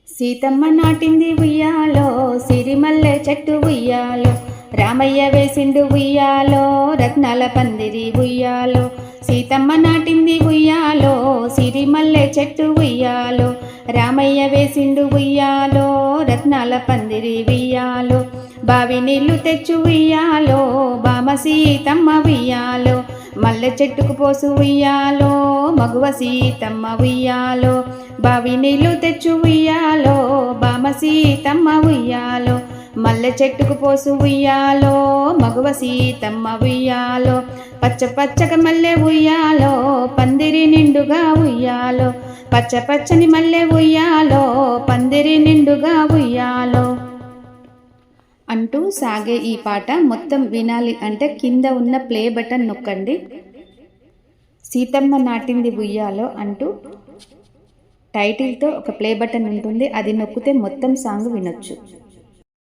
సీతమ్మ నాటింది ఉయ్యాలో, సిరిమల్లె చెట్టు ఉయ్యాలో, రామయ్య వేసిండు ఉయ్యాలో, రత్నాల పందిరి ఉయ్యాలో. సీతమ్మ నాటింది ఉయ్యాలో, సిరిమల్లె చెట్టు ఉయ్యాలో, రామయ్య వేసిండు ఉయ్యాలో, రత్నాల పందిరి ఉయ్యాలో. బావి నీళ్లు తెచ్చు ఉయ్యాలో, బామ సీతమ్మ ఉయ్యాలో, మల్లె చెట్టుకు పోసు ఉయ్యాలో, మగువ సీతమ్మ ఉయ్యాలో. బావి నీళ్లు తెచ్చు ఉయ్యాలో, బామ సీతమ్మ ఉయ్యాలో, మల్లె చెట్టుకు పోసు ఉయ్యాలో, మగువ సీతమ్మ ఉయ్యాలో. పచ్చ పచ్చక మల్లె ఉయ్యాలో, పందిరి నిండుగా ఉయ్యాలో, పచ్చ పచ్చని మల్లె ఉయ్యాలో, పందిరి నిండుగా ఉయ్యాలో అంటూ సాగే ఈ పాట మొత్తం వినాలి అంటే కింద ఉన్న ప్లే బటన్ నొక్కండి. సీతమ్మ నాటింది ఉయ్యాలో అంటూ టైటిల్తో ఒక ప్లే బటన్ ఉంటుంది, అది నొక్కితే మొత్తం సాంగ్ వినొచ్చు.